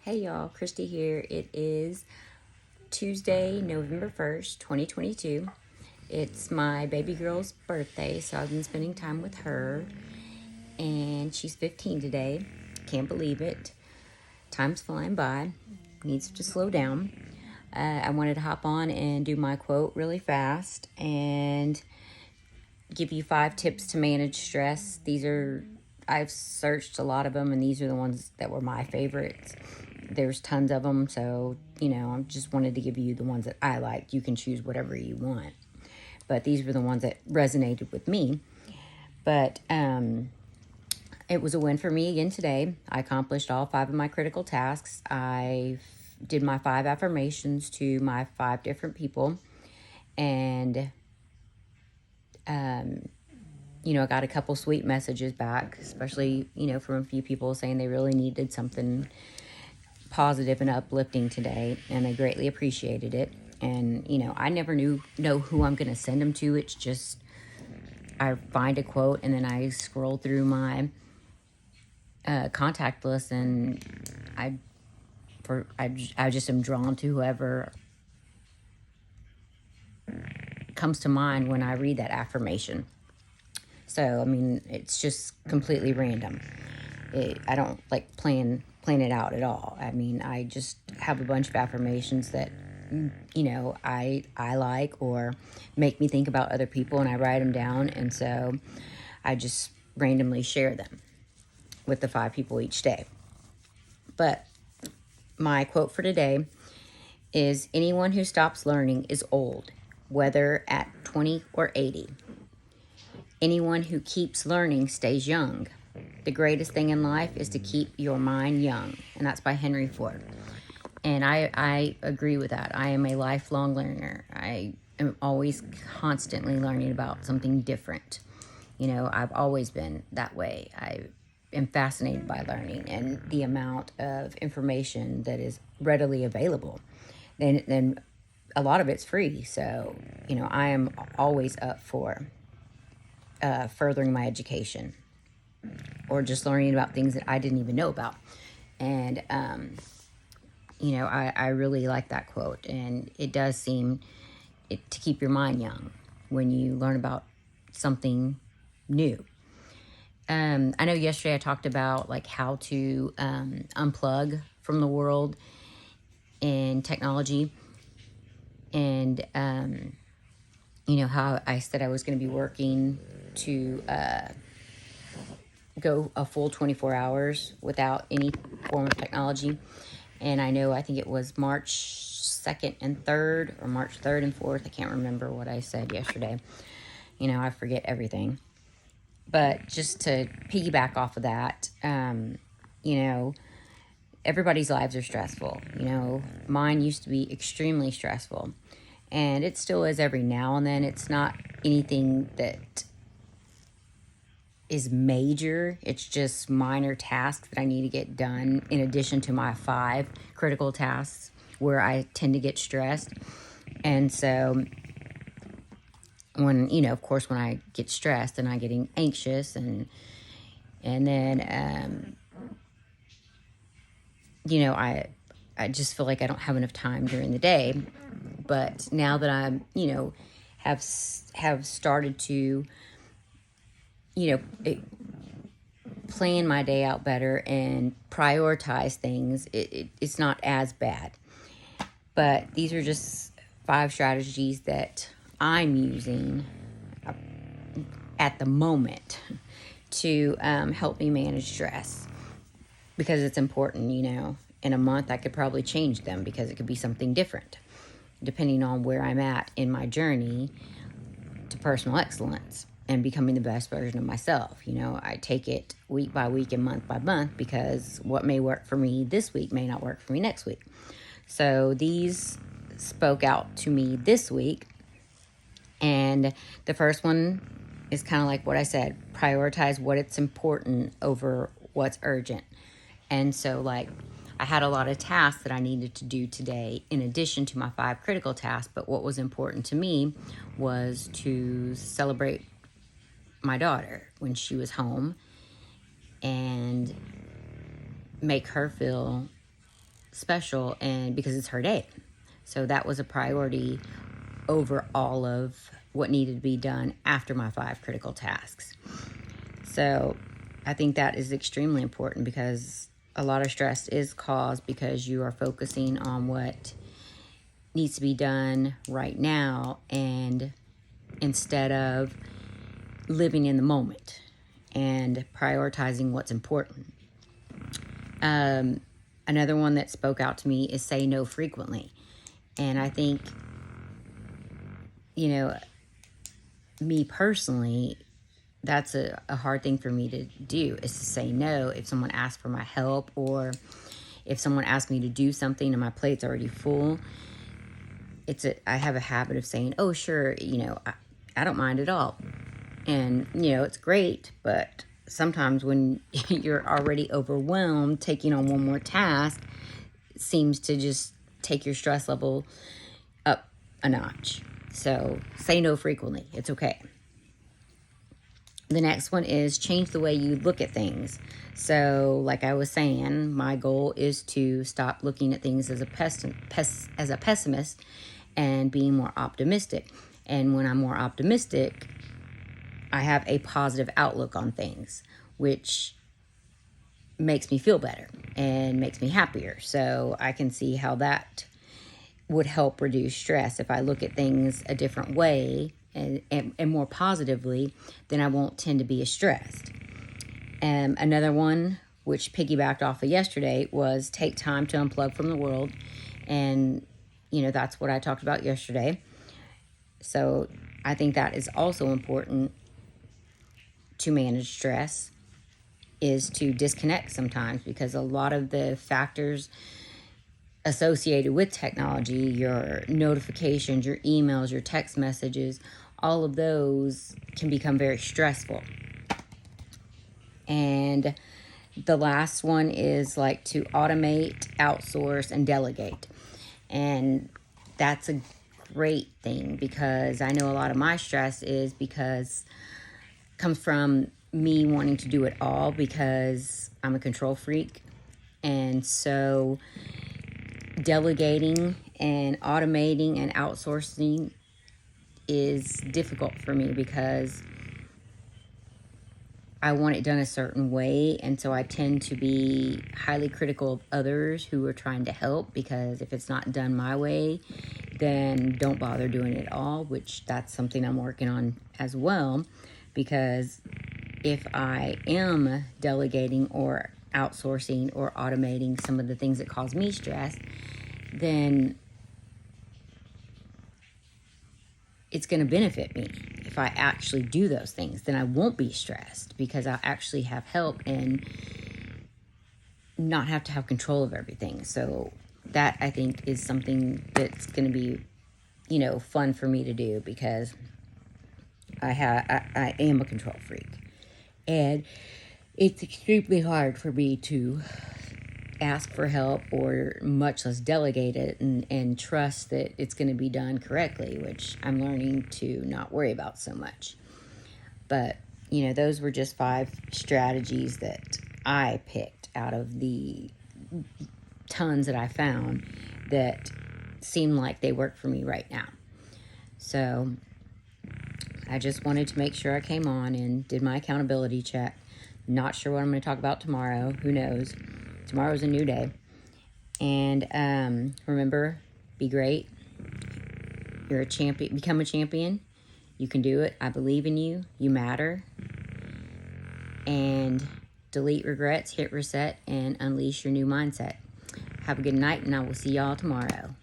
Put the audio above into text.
Hey y'all, Christy here. It is Tuesday, November 1st, 2022. It's my baby girl's birthday, so I've been spending time with her. And she's 15 today. Can't believe it. Time's flying by. Needs to slow down. I wanted to hop on and do my quote really fast and give you 5 tips to manage stress. I've searched a lot of them, and these are the ones that were my favorites. There's tons of them, so I just wanted to give you the ones that I liked. You can choose whatever you want, but these were the ones that resonated with me. But it was a win for me again today. I accomplished all 5 of my critical tasks. I did my 5 affirmations to my 5 different people, and I got a couple sweet messages back, especially from a few people saying they really needed something positive and uplifting today, and they greatly appreciated it. And I never know who I'm going to send them to. It's just I find a quote and then I scroll through my contact list, and I just am drawn to whoever comes to mind when I read that affirmation. So it's just completely random. I don't like plan it out at all. I just have a bunch of affirmations that I like or make me think about other people, and I write them down, and so I just randomly share them with the 5 people each day. But my quote for today is, anyone who stops learning is old, whether at 20 or 80. Anyone who keeps learning stays young. The greatest thing in life is to keep your mind young. And that's by Henry Ford. And I agree with that. I am a lifelong learner. I am always constantly learning about something different. I've always been that way. I am fascinated by learning and the amount of information that is readily available. Then a lot of it's free. So, I am always up for furthering my education, or just learning about things that I didn't even know about. And, I really like that quote, and it does seem to keep your mind young when you learn about something new. I know yesterday I talked about like how to unplug from the world and technology, and how I said I was going to be working to go a full 24 hours without any form of technology. And I think it was March 2nd and 3rd, or March 3rd and 4th. I can't remember what I said yesterday. I forget everything. But just to piggyback off of that, everybody's lives are stressful. Mine used to be extremely stressful, and it still is every now and then. It's not anything that is major. It's just minor tasks that I need to get done in addition to my 5 critical tasks where I tend to get stressed. And so when, of course, when I get stressed and I get anxious, and then, I just feel like I don't have enough time during the day. But now that I'm, have started to, plan my day out better and prioritize things, it's not as bad. But these are just 5 strategies that I'm using at the moment to help me manage stress, because it's important. In a month I could probably change them, because it could be something different depending on where I'm at in my journey to personal excellence and becoming the best version of myself. I take it week by week and month by month, because what may work for me this week may not work for me next week. So these spoke out to me this week. And the first one is kind of like what I said: prioritize what it's important over what's urgent. And so, like, I had a lot of tasks that I needed to do today in addition to my 5 critical tasks. But what was important to me was to celebrate my daughter when she was home and make her feel special, and because it's her day. So that was a priority over all of what needed to be done after my 5 critical tasks. So I think that is extremely important, because a lot of stress is caused because you are focusing on what needs to be done right now, and instead of living in the moment and prioritizing what's important. Another one that spoke out to me is say no frequently. And I think, me personally, that's a hard thing for me to do, is to say no if someone asks for my help, or if someone asks me to do something and my plate's already full. I have a habit of saying, oh, sure, I don't mind at all. And, it's great, but sometimes when you're already overwhelmed, taking on one more task seems to just take your stress level up a notch. So say no frequently. It's okay. The next one is change the way you look at things. So like I was saying, my goal is to stop looking at things as a pessimist and being more optimistic. And when I'm more optimistic, I have a positive outlook on things, which makes me feel better and makes me happier. So I can see how that would help reduce stress. If I look at things a different way and more positively, then I won't tend to be as stressed. Another one, which piggybacked off of yesterday, was take time to unplug from the world. And, that's what I talked about yesterday. So I think that is also important to manage stress, is to disconnect sometimes, because a lot of the factors associated with technology, your notifications, your emails, your text messages, all of those can become very stressful. And the last one is like to automate, outsource, and delegate. And that's a great thing, because I know a lot of my stress comes from me wanting to do it all, because I'm a control freak. And so delegating and automating and outsourcing is difficult for me, because I want it done a certain way. And so I tend to be highly critical of others who are trying to help, because if it's not done my way, then don't bother doing it at all, which that's something I'm working on as well. Because if I am delegating or outsourcing or automating some of the things that cause me stress, then it's going to benefit me. If I actually do those things, then I won't be stressed, because I'll actually have help and not have to have control of everything. So that, I think, is something that's going to be, fun for me to do, because I am a control freak. And it's extremely hard for me to ask for help, or much less delegate it and trust that it's going to be done correctly, which I'm learning to not worry about so much. But, those were just 5 strategies that I picked out of the tons that I found that seem like they work for me right now. So I just wanted to make sure I came on and did my accountability check. Not sure what I'm going to talk about tomorrow. Who knows? Tomorrow's a new day. And remember, be great. You're a champion. Become a champion. You can do it. I believe in you. You matter. And delete regrets, hit reset, and unleash your new mindset. Have a good night, and I will see y'all tomorrow.